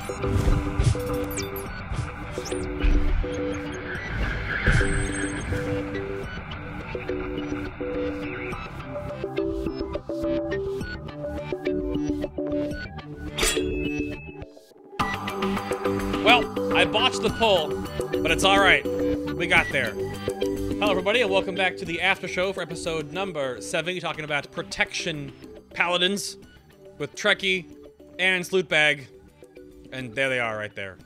Well, I botched the poll, but it's all right. We got there. Hello, everybody, and welcome back to the after show for episode number 70, talking about Protection Paladins with Trekkie and Slootbag, and there they are, right there.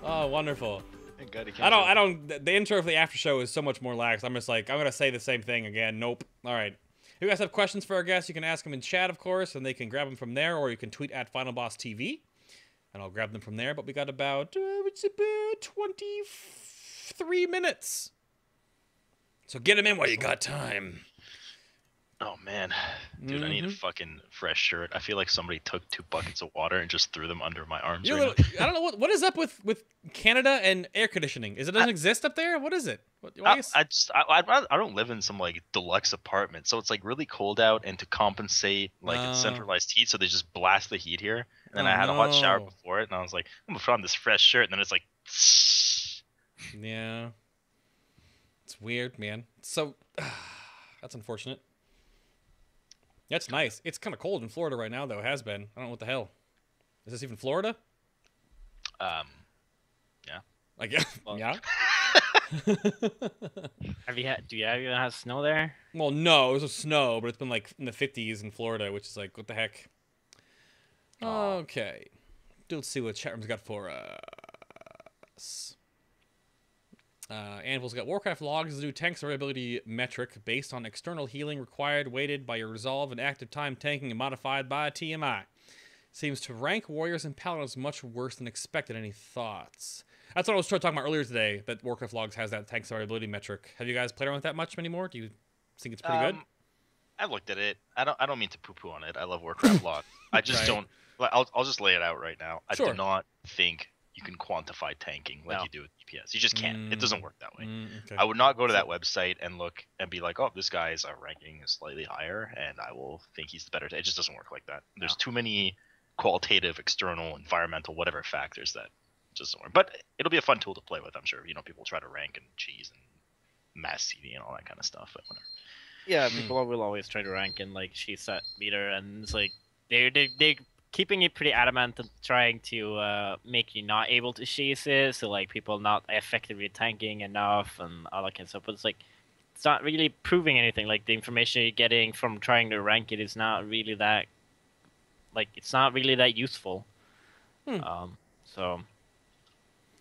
Oh, wonderful. The intro for the after show is so much more lax. I'm just like, I'm gonna say the same thing again. Nope. All right. If you guys have questions for our guests, you can ask them in chat, of course, and they can grab them from there, or you can tweet at FinalBossTV, and I'll grab them from there. But we got about 23 minutes. So get them in while you got time. Oh, man. Dude, I need a fucking fresh shirt. I feel like somebody took 2 buckets of water and just threw them under my arms right now. I don't know, what is up with Canada and air conditioning? Is it doesn't exist up there? What is it? I don't live in some, like, deluxe apartment, so it's, like, really cold out, and to compensate, like, it's centralized heat, so they just blast the heat here. And then I had a hot shower before it, and I was like, I'm gonna put on this fresh shirt, and then it's like... Yeah. It's weird, man. So, that's unfortunate. That's nice. It's kind of cold in Florida right now, though. It has been. I don't know what the hell. Is this even Florida? Yeah. Like, yeah. Well, yeah. Do you even have snow there? Well, no, it was snow, but it's been like in the 50s in Florida, which is like, what the heck? Okay. Let's see what chat room's got for us. Anvil's got Warcraft logs is a new tank survivability metric based on external healing required, weighted by your resolve and active time tanking, and modified by TMI. Seems to rank warriors and paladins much worse than expected. Any thoughts? That's what I was talking about earlier today, that Warcraft logs has that tank survivability metric. Have you guys played around with that much anymore? Do you think it's pretty good? I looked at it. I don't mean to poo-poo on it. I love Warcraft log. I just don't... I'll just lay it out right now. I do not think you can quantify tanking like you do with DPS. You just can't. It doesn't work that way. Okay. I would not go to that website and look and be like, oh, this guy's ranking is slightly higher, and I will think he's the better. It just doesn't work like that. There's too many qualitative, external, environmental, whatever factors that just don't work. But it'll be a fun tool to play with, I'm sure. You know, people try to rank and cheese and mass CD and all that kind of stuff. But whatever. Yeah, people will always try to rank in like she set meter, and it's like they're keeping it pretty adamant and trying to make you not able to chase it, so like people not effectively tanking enough and all that kind of stuff. But it's not really proving anything. Like the information you're getting from trying to rank it is not really that, it's not really that useful. So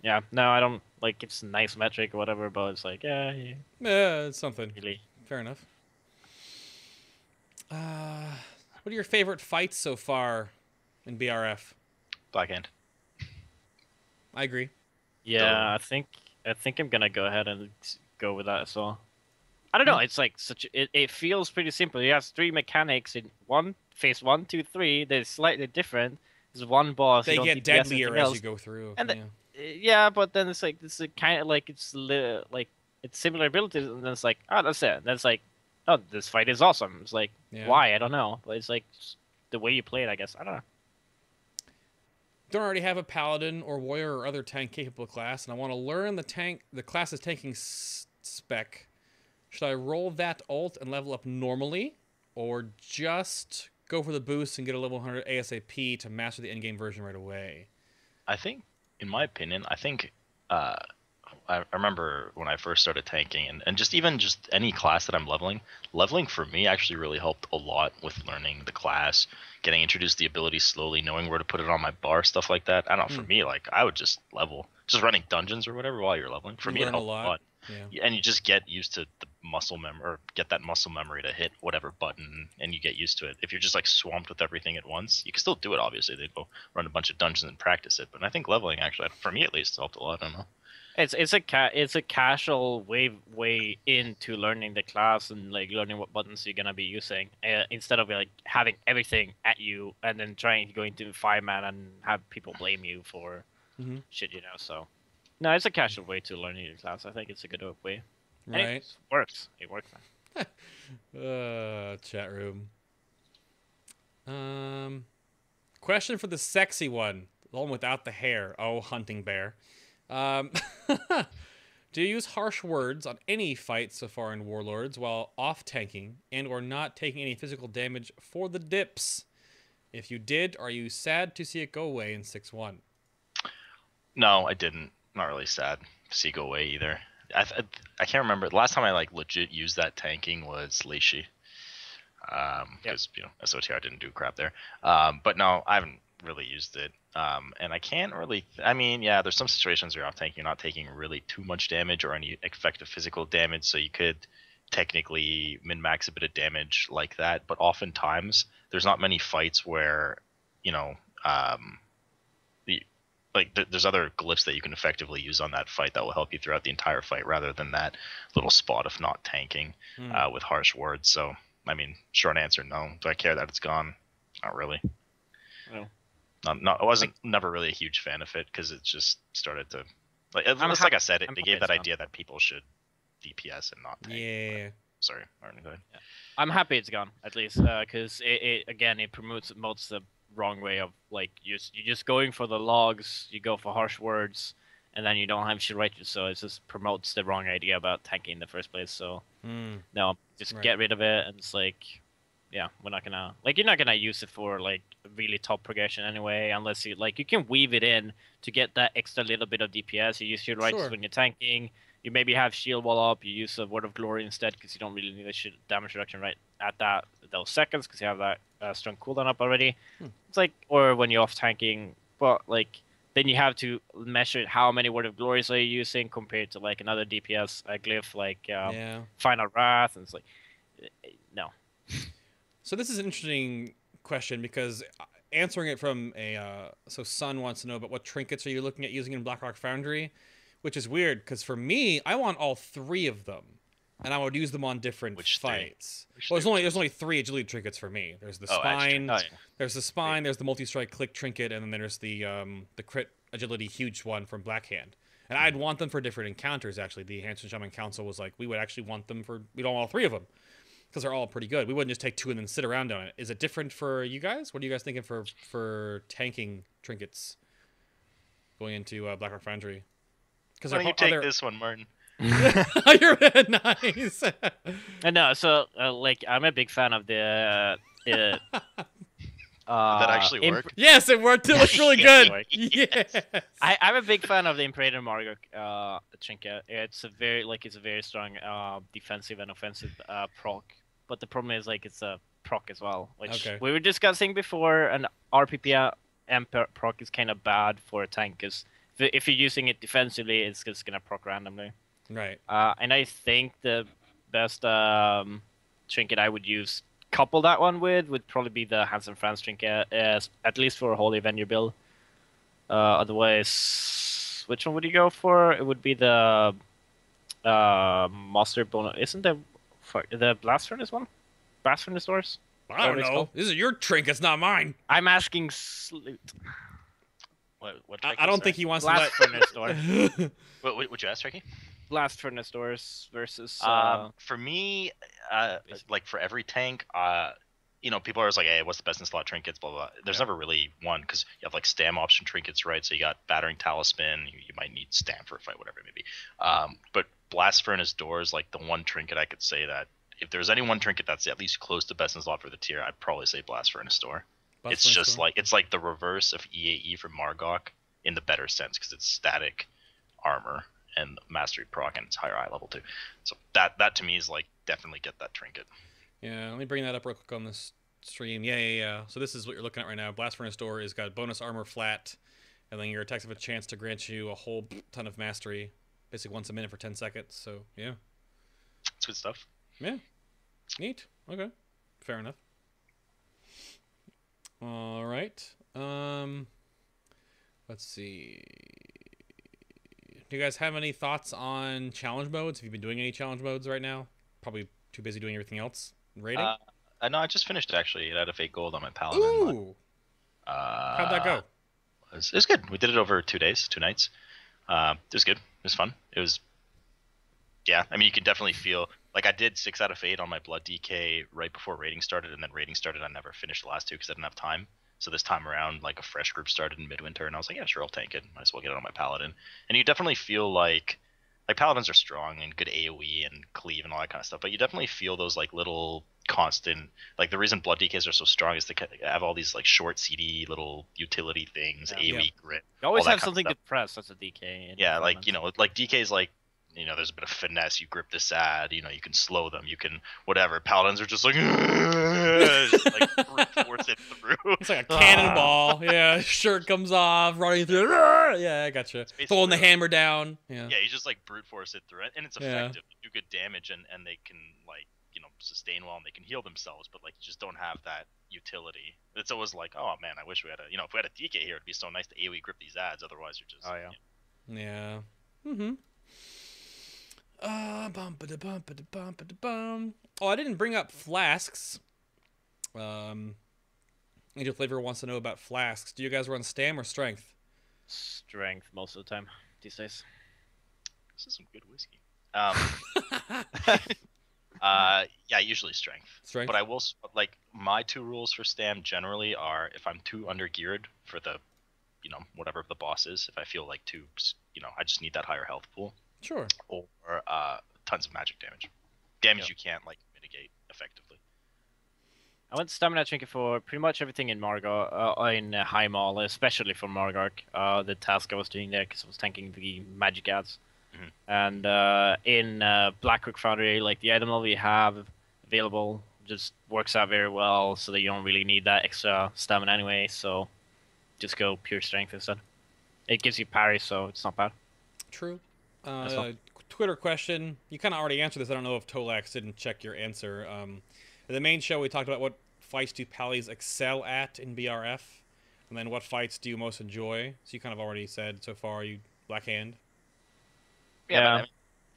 yeah, no, I don't like. It's a nice metric or whatever, but it's like yeah, it's something. Really, fair enough. What are your favorite fights so far in BRF? Blackhand. I agree. Yeah, I think I'm gonna go ahead and go with that as well. I don't know. It's like it feels pretty simple. It has 3 mechanics in phase 1, 2, 3. They're slightly different. There's one boss. They get deadlier as you go through. And yeah, but then it's like this is kind of like it's similar abilities, and then it's like that's it. Then it's like this fight is awesome. It's like why? I don't know, but it's like the way you play it, I guess. I don't know. Don't already have a paladin or warrior or other tank capable class, and I want to learn the class's tanking spec. Should I roll that ult and level up normally, or just go for the boost and get a level 100 ASAP to master the endgame version right away? I think, in my opinion, I remember when I first started tanking, and just any class that I'm leveling for me actually really helped a lot with learning the class, getting introduced to the ability slowly, knowing where to put it on my bar, stuff like that. I don't know, for me, like, I would just level, just running dungeons or whatever while you're leveling. For me, it helped a lot. Yeah. And you just get used to the muscle memory, or get that muscle memory to hit whatever button, and you get used to it. If you're just like swamped with everything at once, you can still do it, obviously. They go run a bunch of dungeons and practice it. But I think leveling actually, for me at least, helped a lot. I don't know. It's a casual way into learning the class and like learning what buttons you're gonna be using, instead of like having everything at you and then trying to go into 5-man and have people blame you for shit, So no, it's a casual way to learn your class. I think it's a good way. Right. And it works. It works. Chat room. Question for the sexy one, the one without the hair. Oh, hunting bear. Um, do you use harsh words on any fight so far in Warlords while off tanking and or not taking any physical damage for the dips? If you did, are you sad to see it go away in 6-1? No, I didn't. Not really sad to see it go away either. I can't remember. The last time I like legit used that tanking was Leishi. Because SOTR didn't do crap there. But no, I haven't really used it. And I can't really. I mean, yeah, there's some situations where you're off tanking, you're not taking really too much damage or any effective physical damage, so you could technically min-max a bit of damage like that. But oftentimes, there's not many fights where, there's other glyphs that you can effectively use on that fight that will help you throughout the entire fight, rather than that little spot of not tanking with harsh words. So, I mean, short answer, no. Do I care that it's gone? Not really. No. I wasn't never really a huge fan of it because it just started to, like I said, they gave that idea that people should DPS and not tank. Yeah. Sorry, Martin, go ahead. Yeah. I'm happy it's gone, at least, because it promotes the wrong way of, like, you're just going for the logs, you go for harsh words, and then you don't have shit right, so it just promotes the wrong idea about tanking in the first place. So no, just get rid of it, and it's like, yeah, you're not gonna use it for like really top progression anyway, unless you can weave it in to get that extra little bit of DPS. You use shield rights when you're tanking. You maybe have shield wall up. You use a Word of Glory instead because you don't really need a damage reduction right at those seconds because you have that strong cooldown up already. It's like, or when you're off tanking, but like then you have to measure how many Word of Glories are you using compared to like another DPS glyph like Final Wrath, and it's like no. So this is an interesting question because answering it from so Sun wants to know about what trinkets are you looking at using in Blackrock Foundry. Which is weird, because for me, I want all 3 of them, and I would use them on different fights. Well, there's only 3 agility trinkets for me. There's the spine, there's the spine, there's the multi-strike click trinket, and then there's the crit agility huge one from Blackhand. And I'd want them for different encounters, actually. The Hanson Shaman Council was like, we would actually want them for, we'd want all 3 of them, because they're all pretty good. We wouldn't just take 2 and then sit around on it. Is it different for you guys? What are you guys thinking for tanking trinkets going into Blackrock Foundry? Why don't you take this one, Martin? You're nice. No, so I'm a big fan of the Did that actually work? Yes, it worked. It looked really good. Yes. I'm a big fan of the Imperator Margok trinket. It's a very strong defensive and offensive proc. But the problem is it's a proc as well, which we were discussing before. And RPP proc is kind of bad for a tank because if you're using it defensively, it's just gonna proc randomly. Right. And I think the best trinket I would use, couple that one with, would probably be the Handsome Franz trinket, at least for a Holy Avenger build. Otherwise, which one would you go for? It would be the Master Bonus. Isn't the Blast Furnace one? Blast Furnace doors? I don't know. This is your trinkets, not mine. I'm asking Sloot. What I don't think he wants Blast Furnace door. What would you ask, Ricky? Blast Furnace doors versus. For me, like for every tank, people are always like, "Hey, what's the best in slot trinkets?" Blah blah. There's never really one because you have like stam option trinkets, right? So you got battering talisman. You might need stam for a fight, whatever it may be. But Blast Furnace doors, like the one trinket I could say that if there's any one trinket that's at least close to best in slot for the tier, I'd probably say Blast Furnace door. It's just like the reverse of EAE from Margok in the better sense because it's static armor and mastery proc and it's higher eye level too. So that to me is like definitely get that trinket. Yeah, let me bring that up real quick on this stream. Yeah. So this is what you're looking at right now. Blast Furnace door has got bonus armor flat, and then your attacks have a chance to grant you a whole ton of mastery, basically once a minute for 10 seconds. So yeah, it's good stuff. Yeah, neat. Okay, fair enough. All right. Let's see. Do you guys have any thoughts on challenge modes? Have you been doing any challenge modes right now? Probably too busy doing everything else. Rating? No, I just finished actually. It had a fake gold on my paladin. Ooh. How'd that go? It was good. We did it over 2 days, 2 nights. It was good. It was fun. It was. Yeah, I mean, you could definitely feel Like I did 6 out of 8 on my blood DK right before raiding started, and then raiding started. I never finished the last 2 because I didn't have time. So this time around, like a fresh group started in midwinter, and I was like, yeah, sure, I'll tank it. Might as well get it on my paladin. And you definitely feel like paladins are strong and good AOE and cleave and all that kind of stuff, but you definitely feel those like little constant, like the reason blood DKs are so strong is they have all these like short CD little utility things, AOE grit. You always all that have kind of something stuff. to press as a DK. Yeah, like like DK's like there's a bit of finesse. You grip this ad, you can slow them, you can whatever. Paladins are just like, just, like brute force it through. It's like a cannonball. Yeah, shirt comes off, running through. Yeah, I gotcha. Throwing the hammer down. Yeah. Yeah, you just like brute force it through it, and it's effective. You do good damage, and they can like sustain well, and they can heal themselves. But like you just don't have that utility. It's always like, oh man, I wish we had a if we had a DK here, it'd be so nice to AOE grip these ads. Otherwise, you're just Yeah. Mm-hmm. Oh, I didn't bring up flasks. Angel Flavor wants to know about flasks. Do you guys run stam or strength? Strength most of the time these days. This is some good whiskey. Yeah, usually strength. Strength. But I will like my 2 rules for stam generally are if I'm too under geared for the, whatever the boss is. If I feel like too, I just need that higher health pool. Sure. Or tons of magic damage you can't like mitigate effectively. I went stamina trinket for pretty much everything in Margar, in High Mall, especially for Margark. The task I was doing there because I was tanking the magic ads. And in Blackrook Foundry, like the item level you have available just works out very well, so that you don't really need that extra stamina anyway. So just go pure strength instead. It gives you parry, so it's not bad. True. Twitter question. You kind of already answered this. I don't know if Tolax didn't check your answer. In the main show, we talked about what fights do Pallies excel at in BRF, and then what fights do you most enjoy. So you kind of already said so far you Black Hand. Yeah. But,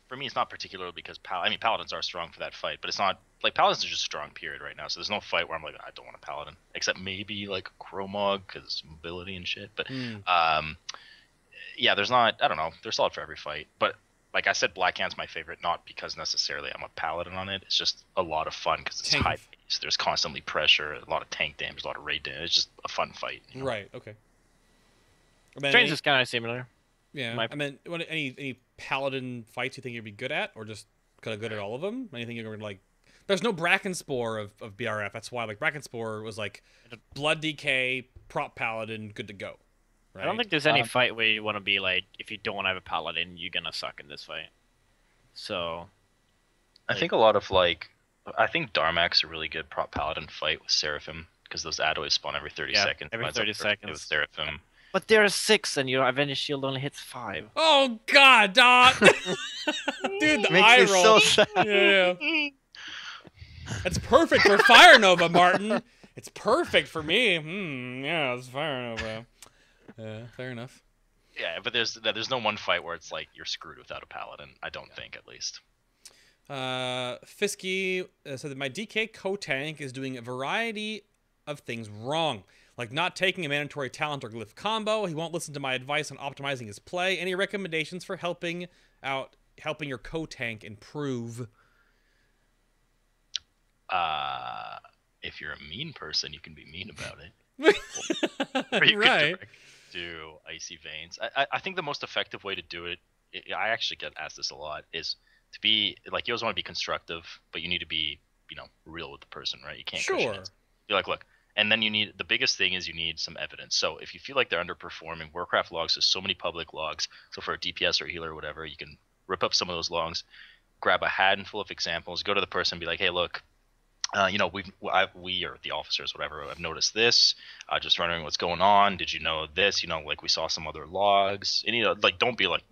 for me, it's not particularly because Paladins are strong for that fight, but it's not like Paladins are just strong. Period. Right now, so there's no fight where I'm like, I don't want a Paladin, except maybe like Chromog because mobility and shit. But yeah, there's not. I don't know. They're solid for every fight, but. Like I said, Black Hand's my favorite, not because necessarily I'm a paladin on it. It's just a lot of fun because it's high pace. There's constantly pressure, a lot of tank damage, a lot of raid damage. It's just a fun fight. Right. Okay. Strange is kind of similar. Yeah. I mean, any paladin fights you think you'd be good at, or just kind of good at all of them? Anything you're going to like? There's no Brackenspore of BRF. That's why like Brackenspore was like blood DK, prop paladin, good to go. Right? I don't think there's any fight where you want to be like, if you don't have a paladin, you're gonna suck in this fight. So, I think a lot of I think Darmak's a really good prop paladin fight with Seraphim because those add always spawn every 30 seconds. Every 30 seconds. With Seraphim. But there are 6, and your Avenged Shield only hits 5. Oh God, Doc! Dude, the eye roll. So sad. Yeah. That's perfect for Fire Nova, Martin. It's perfect for me. Yeah, it's Fire Nova. Yeah, fair enough. Yeah, but there's no one fight where it's like you're screwed without a paladin. I don't think, at least. Fisky said that my DK co-tank is doing a variety of things wrong, like not taking a mandatory talent or glyph combo. He won't listen to my advice on optimizing his play. Any recommendations for helping your co-tank improve? If you're a mean person, you can be mean about it. Or you right. Could do Icy Veins. I think the most effective way to do it, I actually get asked this a lot, is to be like, you always want to be constructive, but you need to be real with the person, right? You can't cushion it. You're like, look, and then the biggest thing is you need some evidence. So if you feel like they're underperforming, Warcraft logs has so many public logs. So for a DPS or healer or whatever, you can rip up some of those logs, grab a handful of examples, go to the person and be like, hey, look, we or the officers, whatever, have noticed this. Just wondering what's going on. Did you know this? Like we saw some other logs. And don't be like,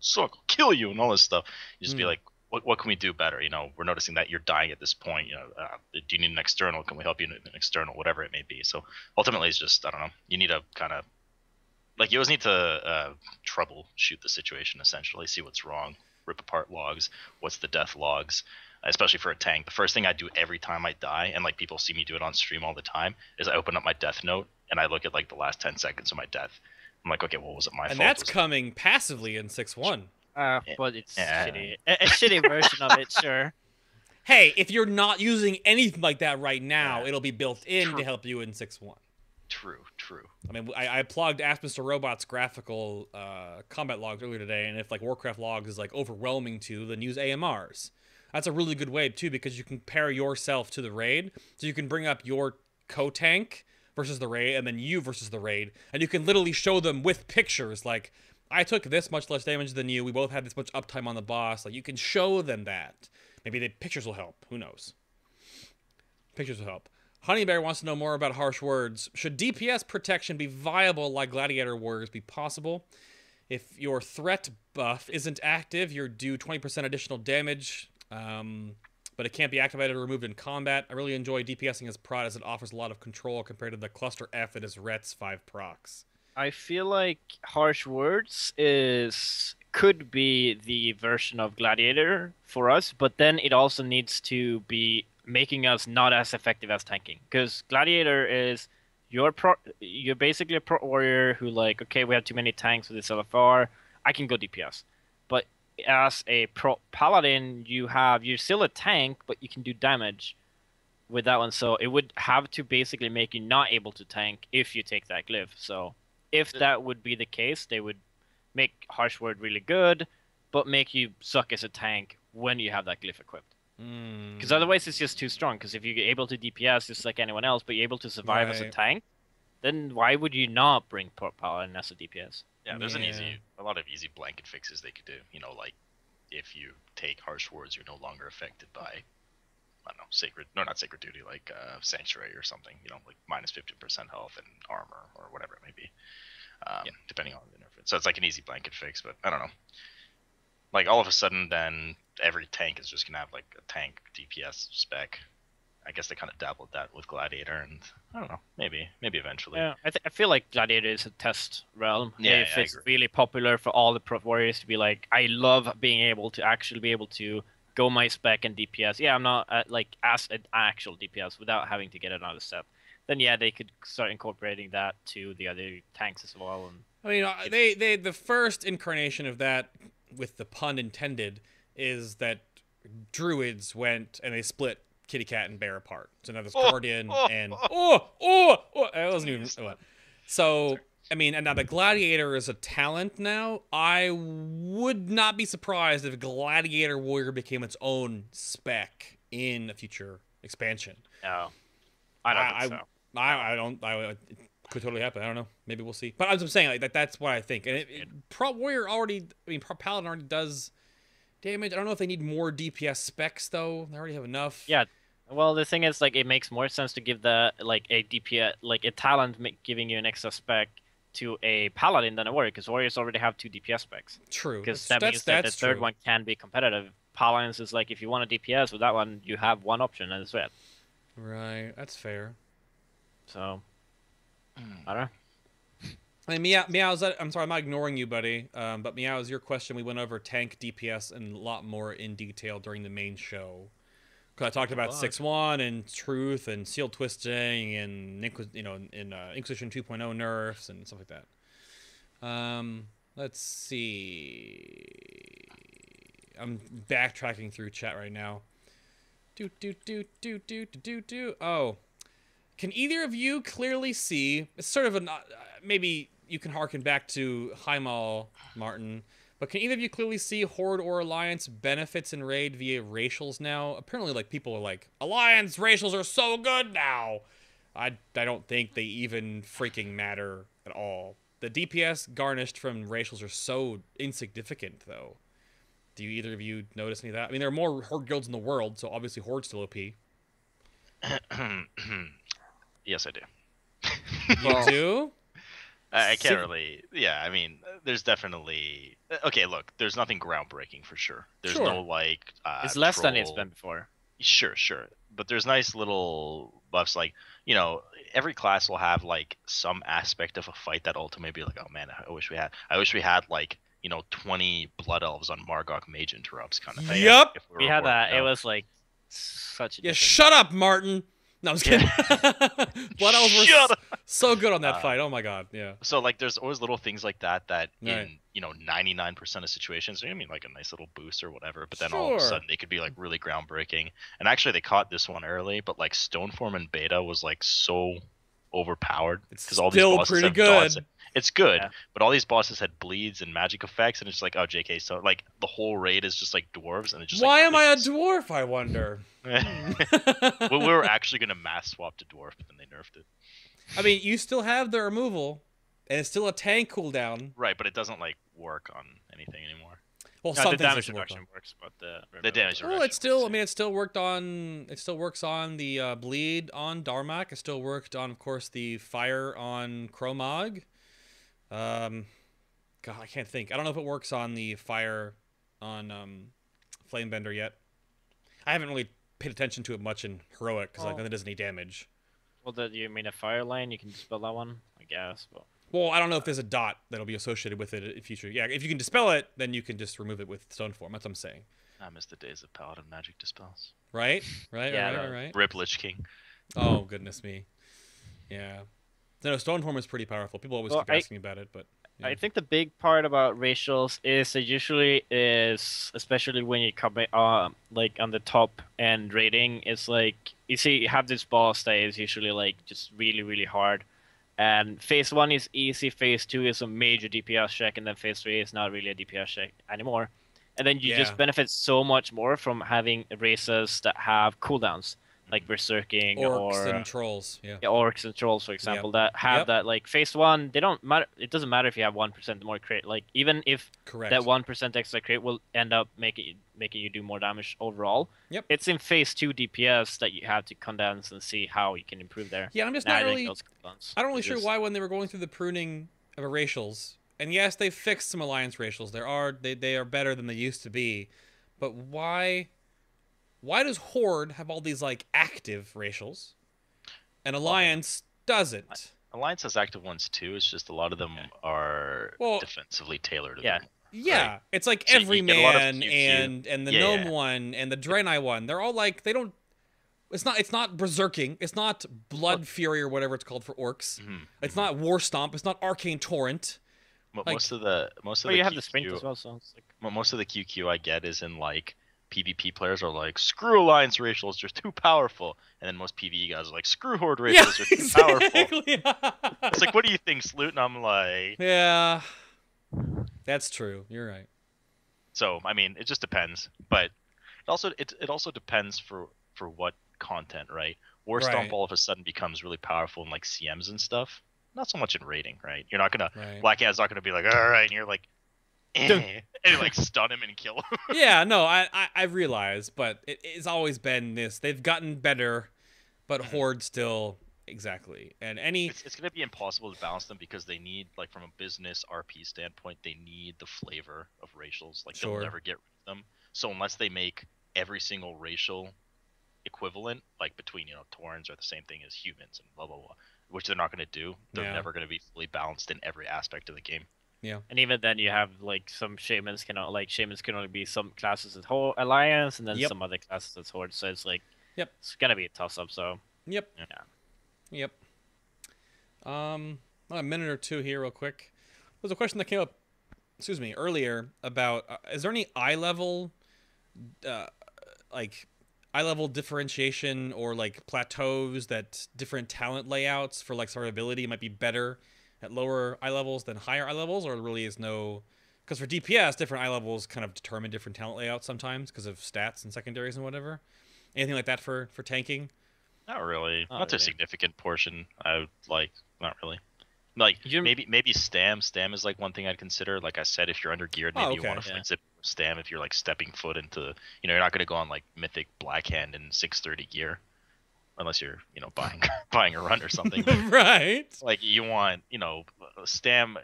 suck, I'll kill you, and all this stuff. You just be like, what can we do better? We're noticing that you're dying at this point. Do you need an external? Can we help you in an external? Whatever it may be. So ultimately, it's just, I don't know. You need to kind of you always need to troubleshoot the situation. Essentially, see what's wrong. Rip apart logs. What's the death logs? Especially for a tank, the first thing I do every time I die, and people see me do it on stream all the time, is I open up my death note and I look at the last 10 seconds of my death. I'm like, okay, well, was it my fault? And that's coming passively in 6-1. But it's shitty. A shitty version of it, sure. hey, if you're not using anything like that right now, Yeah. it'll be built in True. to help you in 6-1. True. I mean, I plugged Ask Mr. Robot's graphical combat logs earlier today, and if like Warcraft logs is like overwhelming to, then use AMRs. That's a really good way too, because you can pair yourself to the raid, so you can bring up your co-tank versus the raid, and then you versus the raid, and you can literally show them with pictures like, I took this much less damage than you, we both had this much uptime on the boss. Like, you can show them that. Maybe the pictures will help. Who knows? Pictures will help. Honeybear wants to know more about harsh words. Should DPS protection be viable like Gladiator Warriors be possible? If your threat buff isn't active, you're due 20% additional damage, but it can't be activated or removed in combat. I really enjoy DPSing as prod as it offers a lot of control compared to the cluster F that is Ret's 5 procs. I feel like harsh words could be the version of Gladiator for us, but then it also needs to be making us not as effective as tanking. Because Gladiator is you're basically a pro warrior who like, okay, we have too many tanks with this LFR, I can go DPS. But as a pro paladin, you're still a tank, but you can do damage with that one. So it would have to basically make you not able to tank if you take that glyph. So if that would be the case, they would make harsh word really good, but make you suck as a tank when you have that glyph equipped. Because otherwise it's just too strong. Because if you're able to DPS just like anyone else, but you're able to survive as a tank, then why would you not bring Paladin as a DPS? Yeah, there's a lot of easy blanket fixes they could do. You know, like if you take harsh words, you're no longer affected by, I don't know, not sacred duty, like sanctuary or something. You know, like minus 15% health and armor or whatever it may be, depending on the interface. So it's like an easy blanket fix, but I don't know. Like all of a sudden, then every tank is just gonna have like a tank DPS spec. I guess they kind of dabbled that with Gladiator, and I don't know, maybe eventually. Yeah, I feel like Gladiator is a test realm. Yeah, if it's really popular for all the pro warriors to be like, I love being able to actually be able to go my spec and DPS. Yeah, I'm not like as an actual DPS without having to get another step. Then yeah, they could start incorporating that to the other tanks as well. And I mean, they the first incarnation of that, with the pun intended, is that druids went and they split kitty cat and bear apart. So now there's guardian and I wasn't even what. So I mean, and now the gladiator is a talent now. I would not be surprised if Gladiator Warrior became its own spec in a future expansion. No, I don't think so. I don't. It could totally happen. I don't know. Maybe we'll see. But as I'm saying, like that's what I think. And Pro Warrior already, I mean, Pro Paladin already does damage. I don't know if they need more DPS specs though. They already have enough. Yeah. Well, the thing is, like, it makes more sense to give the like a DPS, like a talent, giving you an extra spec to a paladin than a warrior, because warriors already have 2 DPS specs. True. Because that means that the third one can be competitive. Paladins is like, if you want a DPS with that one, you have one option, and it's red. Right. That's fair. So, I don't know. I mean, Meow's. I'm sorry, I'm not ignoring you, buddy. But Meow, is your question. We went over tank DPS and a lot more in detail during the main show. Because I talked about 6-1 and Truth and Seal Twisting and Inquisition 2.0 nerfs and stuff like that. Let's see. I'm backtracking through chat right now. Oh. Can either of you clearly see, it's sort of maybe you can harken back to Heimal, Martin, but can either of you clearly see Horde or Alliance benefits in Raid via racials now? Apparently, like, people are like, Alliance racials are so good now! I don't think they even freaking matter at all. The DPS garnished from racials are so insignificant, though. Do either of you notice any of that? I mean, there are more Horde guilds in the world, so obviously Horde's still OP. Yes, I do. You do? I can't really. Yeah, I mean, there's definitely. Okay, look, there's nothing groundbreaking for sure. There's no like. It's less than it's been before. Sure. But there's nice little buffs, like, you know, every class will have like some aspect of a fight that ultimately be like, oh man, I wish we had like, you know, 20 blood elves on Margok mage interrupts kind of thing. Yep. We had that. It was like such a. Yeah, shut up, Martin. No, I was kidding. Blood elves were So good on that Uh, fight. Oh my god. Yeah. So like there's always little things like that Right. in 99% of situations I mean like a nice little boost or whatever, but then all of a Sure. sudden they could be like really groundbreaking. And actually they caught this one early, but like Stoneform and Beta was like so overpowered It's because all these still bosses pretty have dots. good. It's good, Yeah. but all these bosses had bleeds and magic effects, and it's like, oh JK, so like the whole raid is just like dwarves, and it's just Why like am I a dwarf, I wonder? we were actually gonna mass swap to dwarf, but then they nerfed it. I mean, you still have the removal, and it's still a tank cooldown. Right, but it doesn't like work on anything anymore. Well, No, some the things damage doesn't work reduction on. works, but the damage Well, reduction it's still. I works, mean, it still worked on. It still works on the bleed on Darmok. It still worked on, of course, the fire on Chromog. God, I can't think. I don't know if it works on the fire on Flamebender yet. I haven't really paid attention to it much in heroic because I Oh. think it does any damage. Well, you mean a fire line? You can dispel that one, I guess. But Well, I don't know if there's a dot that'll be associated with it in future. Yeah, if you can dispel it, then you can just remove it with Stoneform. That's what I'm saying. I miss the days of Paladin magic dispels. Right? Right? Yeah, Right? Rip Lich King. Oh, goodness me. Yeah. No, Stoneform is pretty powerful. People always Well, keep asking me about it, but... Yeah. I think the big part about racials is it usually is, especially when you come like on the top end rating, it's like you see you have this boss that is usually like just really really hard, and phase 1 is easy, phase 2 is a major DPS check, and then phase 3 is not really a DPS check anymore, and then you Yeah. just benefit so much more from having races that have cooldowns like berserking Orcs or and trolls, yeah. orcs and trolls, for example, that have Yep. that like phase 1. They don't matter. It doesn't matter if you have 1% more crit. Like even if Correct. that 1% extra crit will end up making you do more damage overall. Yep. It's in phase 2 DPS that you have to condense and see how you can improve there. Yeah, I'm just And not adding really... those cooldowns. I don't really It's sure just- why when they were going through the pruning of racials, and yes, they fixed some alliance racials. They are better than they used to be, but why does Horde have all these like active racials, and Alliance doesn't? Alliance has active ones too. It's just a lot of them are Well- defensively tailored. a Yeah. bit more. Yeah, it's like So you get a lot of Everyman QQ. and the Yeah, Gnome yeah. one and the Draenei one. They're all like they don't. It's not berserking. It's not Blood Fury or whatever it's called for orcs. Mhm, It's mhm. not War Stomp. It's not Arcane Torrent. Mo- like- most of the Well, you have the QQ sprint as well, so it's like Most of the QQ I get is in like PvP players are like, screw Alliance racials, they're too powerful, and then most PvE guys are like, screw Horde racials, they're too powerful. It's like, what do you think, Sloot? And I'm like, Yeah, that's true. You're right. so I mean, it just depends, but it also depends for what content, right? War Stomp Right. all of a sudden becomes really powerful in like CMs and stuff. Not so much in raiding, right? You're not gonna Right. Black Ad's not gonna be like, all right, and you're like, and you, like stun him and kill him. Yeah, no, I realize, but it's always been this. They've gotten better, but Horde still exactly. And any It's gonna be impossible to balance them because they need, like, from a business RP standpoint, they need the flavor of racials. Like Sure. they'll never get rid of them. So unless they make every single racial equivalent, like between Taurens are the same thing as humans and blah blah blah, which they're not gonna do. They're Yeah. never gonna be fully balanced in every aspect of the game. and even then you have like some shamans can only be some classes as Alliance and then Yep. some other classes as Horde. So it's like Yep. it's gonna be a toss up. So Yep. Yeah. Yep. A minute or two here, real quick. There's a question that came up, earlier about is there any eye level, eye level differentiation or like plateaus that different talent layouts for like survivability might be better at lower eye levels than higher eye levels, or really is no? Because for DPS, different eye levels kind of determine different talent layouts sometimes because of stats and secondaries and whatever. Anything like that for tanking? Not really. Not Not to a really. significant portion. I would like. Not really. Like You- maybe stam. Stam is like one thing I'd consider. Like I said, if you're under geared, maybe you okay. want to Yeah. flex it with stam. If you're like stepping foot into, you're not gonna go on like mythic blackhand in 630 gear, unless you're buying buying a run or something. But, Right. like you want stam.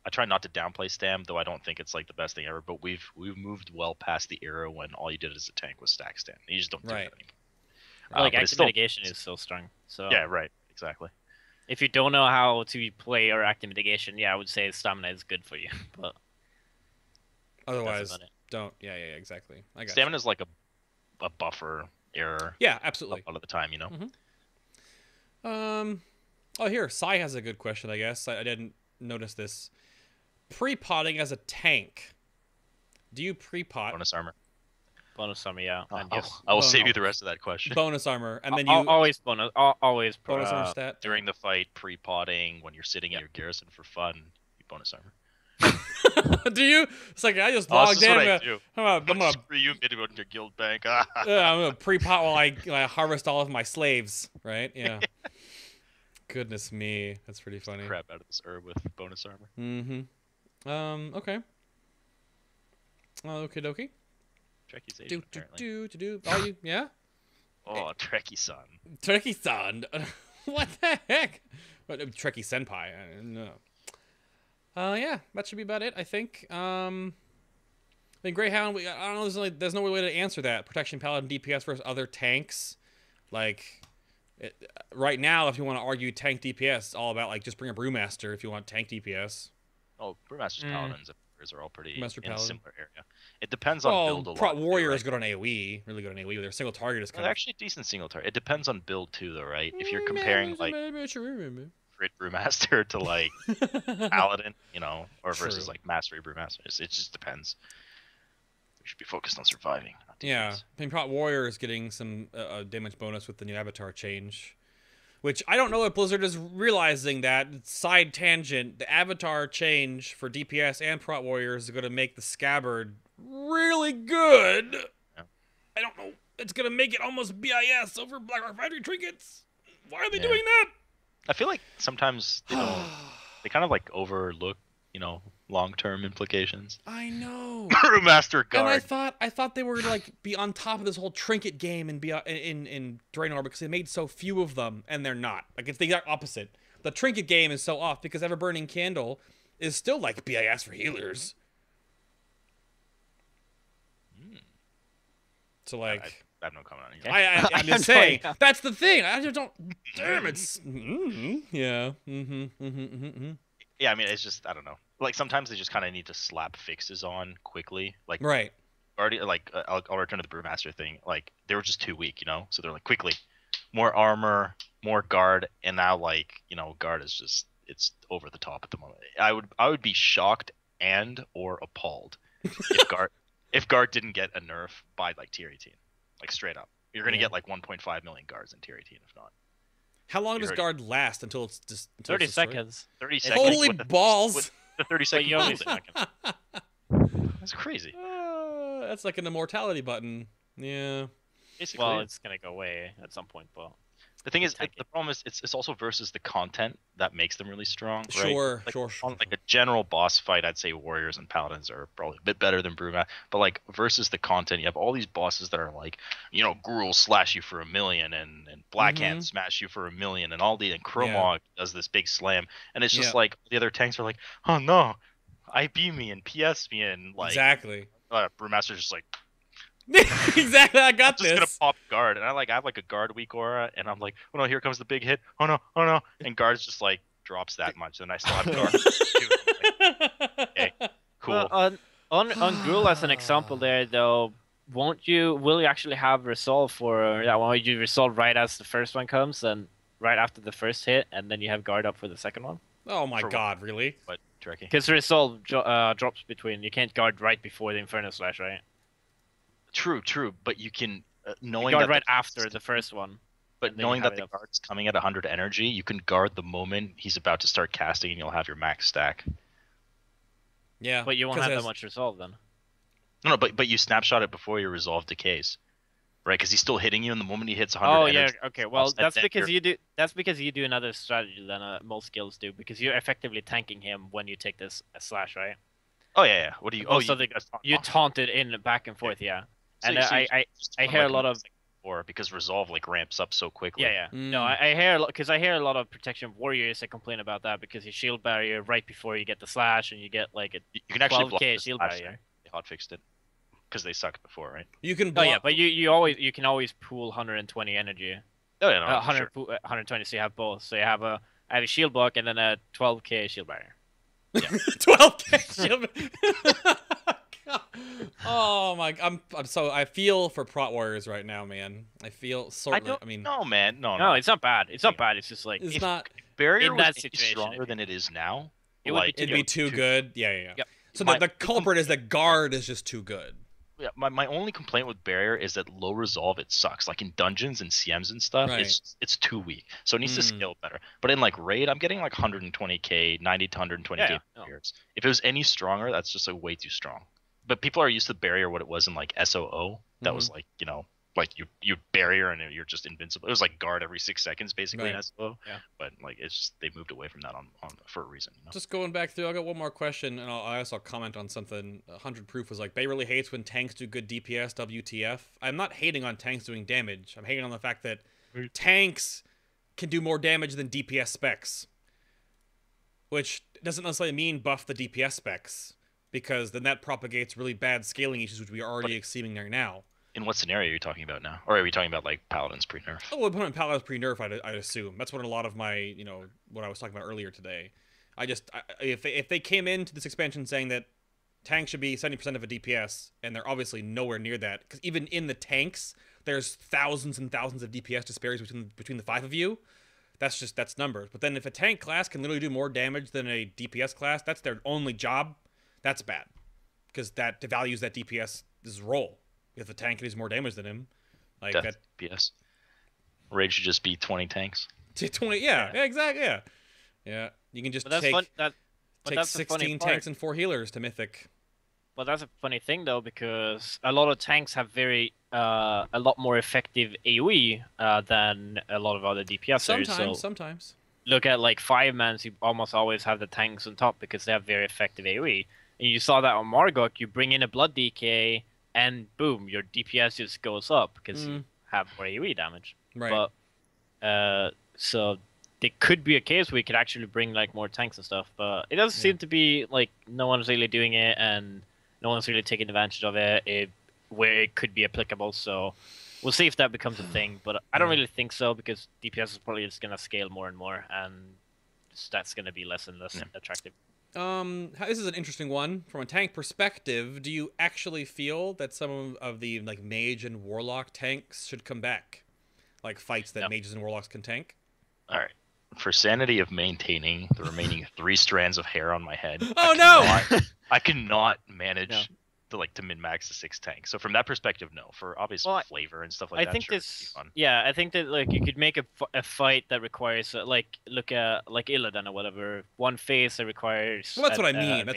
I try not to downplay stam, though I don't think it's like the best thing ever. But we've moved well past the era when all you did as a tank was stack stam. You just don't do Right. that anymore. like But it's active still- mitigation is so strong. So Yeah, right. Exactly. if you don't know how to play or active mitigation, yeah, I would say stamina is good for you. But that's Otherwise, about it. don't. Yeah, exactly. I got Stamina is like a buffer error Yeah, a absolutely. lot of the time. Um, Oh, here, Sai has a good question, I guess. I didn't notice this. Pre-potting as a tank. Do you pre-pot? Bonus armor. Bonus armor, yeah. And I'll, yes. I will Oh, save no. you the rest of that question. Bonus armor, and then Always bonus. Always bonus armor stat. During the fight, pre-potting, when you're sitting in your garrison for fun, you bonus armor. Do you? It's like I just Oh, logged this is in. what I do. I'm gonna Screw you, maybe go to your guild bank. I'm gonna pre-pot while I harvest all of my slaves. Right? Yeah. Goodness me, that's pretty funny. Crap out of this herb with bonus armor. Mm-hmm. Okay. Okie dokie. Trekkie Do Asian, do apparently. do. Oh, you yeah. Oh, Trekkie son. Trekkie-san. What the heck? What, Trekkie senpai? No. Yeah, that should be about it. I think. I think Greyhound. I don't know. There's no way to answer that. Protection Paladin DPS versus other tanks. Like, right now, if you want to argue tank DPS, it's all about like just bring a Brewmaster if you want tank DPS. Oh, Brewmaster's Paladins are all pretty Brewmaster in a Paladin. similar area. It depends on build a lot. Prot too, Warrior right? is good on AoE. Really good on AoE. With their single target is Well, kind of actually decent single target. It depends on build too, though, right? If you're comparing like Crit Brewmaster to like Paladin, you know, or versus True. like Mastery Brewmaster, it just depends. We should be focused on surviving. Not Yeah, defense. I mean, Prot Warrior is getting some damage bonus with the new avatar change, which I don't know if Blizzard is realizing that. Side tangent, the avatar change for DPS and Prot Warrior is going to make the Scabbard really good. Yeah. I don't know. It's going to make it almost BIS over Blackrock Foundry trinkets. Why are they Yeah. doing that? I feel like sometimes they don't. They kind of like overlook, you know, long-term implications. I know. Brewmaster And guard. I thought they were like be on top of this whole trinket game in Draenor because they made so few of them, and they're not. Like it's the exact opposite. The trinket game is so off because Everburning Candle is still like BIS for healers. So like, I have no comment on it. I'm I'm just sorry. saying that's the thing. I just don't. Damn, it's yeah. Yeah, I mean, it's just I don't know. Like sometimes they just kind of need to slap fixes on quickly. Like Right. already, like I'll return to the Brewmaster thing. Like they were just too weak, you know. So they're like quickly, more armor, more guard, and now like you know, guard is just it's over the top at the moment. I would be shocked and or appalled if guard didn't get a nerf by like tier 18, like straight up. You're gonna Yeah. get like 1.5 million guards in tier 18 if not. How long You does heard it. guard last until it's just until 30 it's destroyed? seconds. 30 seconds. Holy with the, balls! with the 30 second you only cooldown. That's crazy. That's like an immortality button. Yeah. Basically, Well, it's gonna go away at some point, but the thing is, tank the problem is, it's also versus the content that makes them really strong. Right? Sure, Like, sure. On like a general boss fight, I'd say warriors and paladins are probably a bit better than Bruma. But like versus the content, you have all these bosses that are like, you know, Gruul slash you for 1 million, and Blackhand smash you for 1 million, and all the and Kromog does this big slam, and it's just Yeah. like the other tanks are like, oh no, IB me and PS me, and like Exactly. Brewmaster's just like, Exactly. I got just gonna this. pop guard, and I have like a guard weak aura, and I'm like, oh no, here comes the big hit. Oh no, and guard's just like drops that much, and I still have guard. Okay, cool. Well, on Gruul as an example there though, will you actually have resolve for that one? You resolve right as the first one comes and right after the first hit, and then you have guard up for the second one? Oh my For what? god, really? But Trekkie. Because resolve drops between, you can't guard right before the Inferno Slash, right? True, but you can You knowing guard that right after the first one. but and then you knowing have that the it up. guard's coming at 100 energy, you can guard the moment he's about to start casting, and you'll have your max stack. Yeah. But you won't 'cause have it that has- much resolve then. No, but you snapshot it before your resolve decays, right? Because he's still hitting you, and the moment he hits 100 Oh yeah, energy, okay. Well, and that's then because you're- you do another strategy than most guilds do, because you're effectively tanking him when you take this slash, right? Oh yeah. What do you? Oh, Also, you taunt it in back and forth, yeah. So- And so you I just I run hear like a lot of or because resolve like ramps up so quickly. yeah. No, Mm. I hear a lot because I hear a lot of protection warriors that complain about that because you shield barrier right before you get the slash, and you get like a You can actually block 12k the shield slash barrier. there. They hotfixed it because they sucked before, right? You can Oh block. yeah, but you can always pool 120 energy. Oh yeah, no, for 100 sure. 120, so you have both. So you have a shield block and then a 12k shield barrier. 12k shield. Oh my! I feel for Prot Warriors right now, man. I feel I certainly. don't. I mean, no, man, no. No, it's not bad. It's not bad. It's just like it's not. barrier in was that any situation, stronger than it is now, It would be It'd be too good. Yeah. Yep. So My- the culprit is that guard is just too good. yeah, my only complaint with barrier is that low resolve it sucks. Like in dungeons and CMs and stuff, Right. it's too weak. So it needs to Mm. scale better. But in like raid, I'm getting like 120k, 90 to 120k Yeah, yeah. barriers. If it was any stronger, that's just like way too strong. But people are used to barrier what it was in like SOO. That was like like you barrier and you're just invincible. It was like guard every 6 seconds basically in Right. SOO. Yeah. But like it's just, they moved away from that on for a reason. Just going back through, I got one more question, and I also comment on something. 100 Proof was like, Bay really hates when tanks do good DPS. WTF? I'm not hating on tanks doing damage. I'm hating on the fact that tanks can do more damage than DPS specs, which doesn't necessarily mean buff the DPS specs, because then that propagates really bad scaling issues, which we are already seeing there now. In what scenario are you talking about now? Or are we talking about like Paladins pre-nerf? Oh, we'll put on Paladins pre-nerf, I'd assume. That's what a lot of my, what I was talking about earlier today. If they came into this expansion saying that tanks should be 70% of a DPS, and they're obviously nowhere near that, because even in the tanks, there's thousands and thousands of DPS disparities between the 5 of you. That's numbers. But then if a tank class can literally do more damage than a DPS class, that's their only job, that's bad. Because that devalues that DPS's role. If the tank does more damage than him, like Death that. DPS. Raid should just be 20 tanks. 20, yeah, exactly, yeah. You can just But that's take fun. But take that's the funny 16 part. tanks and 4 healers to Mythic. But that's a funny thing though, because a lot of tanks have a lot more effective AOE than a lot of other DPSers. Sometimes. Look at like 5-mans, you almost always have the tanks on top because they have very effective AOE. And you saw that on Margok, you bring in a Blood DK, and boom, your DPS just goes up because you have more AOE damage. Right. But so there could be a case where you could actually bring like more tanks and stuff, but it doesn't seem to be like no one's really doing it, and no one's really taking advantage of it, where it could be applicable. So we'll see if that becomes a thing, but I don't really think so, because DPS is probably just gonna scale more and more, and that's gonna be less and less attractive. This is an interesting one. From a tank perspective, do you actually feel that some of the like mage and warlock tanks should come back? Like fights that mages and warlocks can tank? All right. For sanity of maintaining the remaining 3 strands of hair on my head. Oh, I cannot manage to min-max the 6 tanks. So from that perspective, no. For obvious flavor and stuff like that, think sure, it'd be fun. I think that like you could make a fight that requires like look at like Illidan or whatever, one phase that requires. Well, that's what I mean.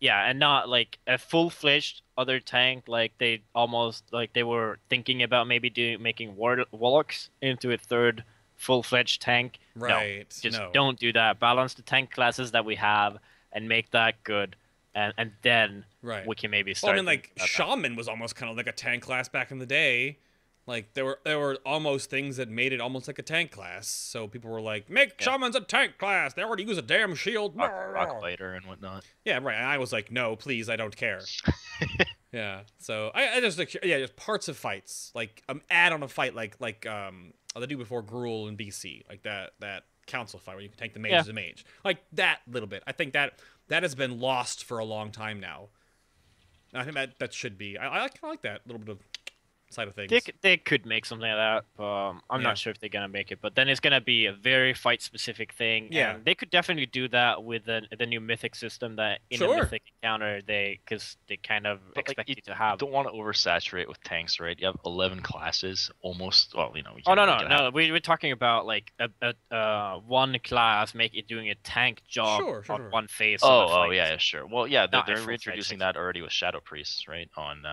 Yeah, and not like a full-fledged other tank. Like they almost like they were thinking about maybe making warlocks into a third full-fledged tank. Right. No, just don't do that. Balance the tank classes that we have and make that good, and then we can maybe start. Well, I mean, like Shaman was almost kind of like a tank class back in the day. Like there were almost things that made it almost like a tank class. So people were like, "Make Shamans a tank class. They already use a damn shield." Rock fighter and whatnot. Yeah, right. And I was like, "No, please, I don't care." Yeah. So I just just parts of fights, like add on a fight like they do before Gruul in BC, like that council fight where you can tank the mage as a mage, like that little bit. I think that has been lost for a long time now. And I think that should be. I kind of like that little bit of side of things. They could make something like that. I'm not sure if they're gonna make it, but then it's gonna be a very fight-specific thing. Yeah, and they could definitely do that with the new mythic system that in a mythic encounter because they kind of expect you to have. You don't want to oversaturate with tanks, right? You have 11 classes, almost. Well, No. We're talking about like a one class doing a tank job on one phase. Oh, yeah, sure. Well, yeah, they're reintroducing that already with Shadow Priests, right? On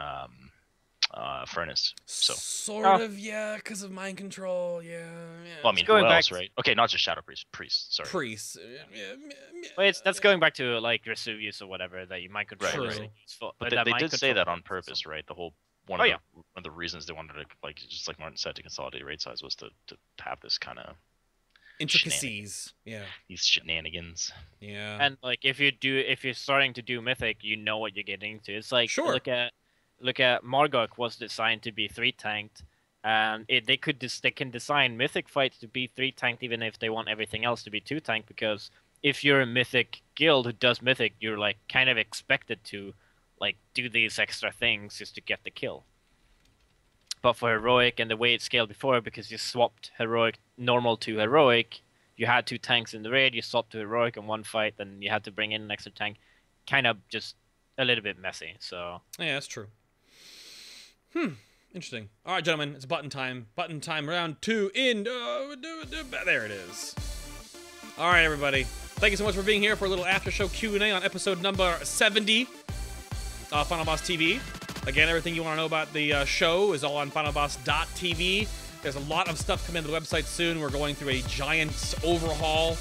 Furnace. So sort of, because of mind control, Well, I mean, who else, right? Okay, not just Shadow Priests. Sorry. Priests. Well, that's going back to like Vesuvius or whatever that you mind control is useful. But they did say that on purpose, right? The whole one of the reasons they wanted to, like, just like Martin said, to consolidate raid size was to have this kind of intricacies, these shenanigans. And like if you're starting to do mythic, you know what you're getting into. It's like look at Margok was designed to be 3-tanked, and they can design mythic fights to be 3-tanked even if they want everything else to be 2-tanked, because if you're a mythic guild who does mythic, you're like kind of expected to like do these extra things just to get the kill. But for heroic and the way it scaled before, because you swapped heroic normal to heroic, you had 2 tanks in the raid, you swapped to heroic in one fight, then you had to bring in an extra tank. Kind of just a little bit messy. So Yeah, that's true. Interesting. All right, gentlemen, it's button time. Button time round 2 in. There it is. All right, everybody. Thank you so much for being here for a little after show Q&A on episode number 70 of Final Boss TV. Again, everything you want to know about the show is all on finalboss.tv. There's a lot of stuff coming to the website soon. We're going through a giant overhaul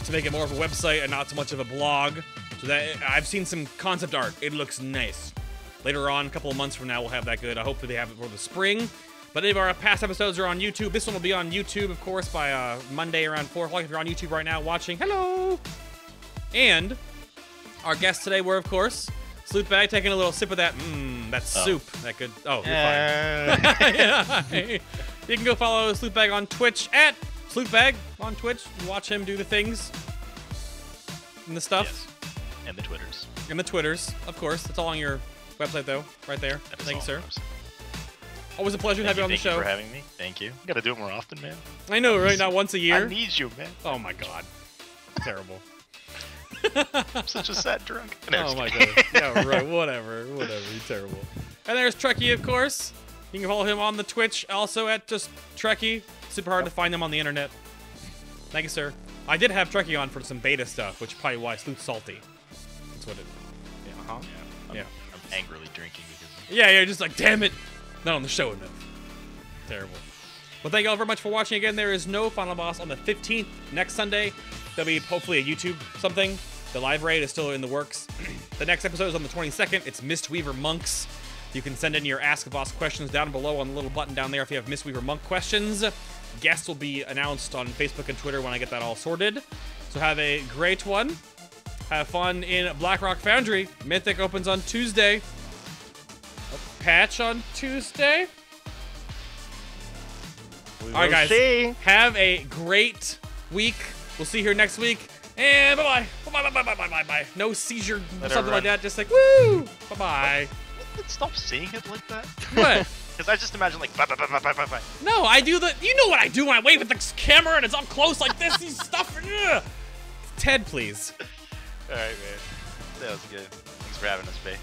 to make it more of a website and not so much of a blog. So that I've seen some concept art. It looks nice. Later on, a couple of months from now, we'll have that good. Hopefully they have it for the spring. But any of our past episodes are on YouTube. This one will be on YouTube, of course, by Monday around 4 o'clock. If you're on YouTube right now watching, hello! And our guests today were, of course, Sleuthbag taking a little sip of that, that soup. That good. Oh, you're fine. Yeah. You can go follow Sleuthbag on Twitch at Sleuthbag on Twitch. Watch him do the things and the stuff. Yes. And the Twitters. And the Twitters, of course. It's all on your website, though, right there. That is Thank you, all sir. on the website. Always a pleasure to have you on the Thank you show. for having me. Thank you. Gotta do it more often, man. I know, right? Not once a year. I need you, man. Oh my god. Terrible. I'm such a sad drunk. No, Oh just my kidding. god. Yeah, right. Whatever. You're terrible. And there's Trekkie, of course. You can follow him on the Twitch, also at just Trekkie. Super hard to find him on the internet. Thank you, sir. I did have Trekkie on for some beta stuff, which is probably why Sleuth's salty. That's what it. uh-huh. Yeah. I'm angrily drinking because Yeah, yeah. Just like, damn it, not on the show enough. Terrible. Well, thank you all very much for watching again. There is no Final Boss on the 15th next Sunday. There'll be hopefully a YouTube something. The live raid is still in the works. The next episode is on the 22nd. It's Mistweaver Monks. You can send in your Ask a Boss questions down below on the little button down there if you have Mistweaver Monk questions. Guests will be announced on Facebook and Twitter when I get that all sorted. So have a great one. Have fun in Blackrock Foundry. Mythic opens on Tuesday. A patch on Tuesday. All right, guys. See. Have a great week. We'll see you here next week. And bye-bye. Bye-bye. No seizure, something like that. Just like, woo. Bye-bye. Stop saying it like that. What? Because I just imagine like bye bye bye bye bye bye. No, I do the... You know what I do when I wave at the camera and it's up close like this. These stuff. Ugh. Ted, please. All right, man. That was good. Thanks for having us, Faye.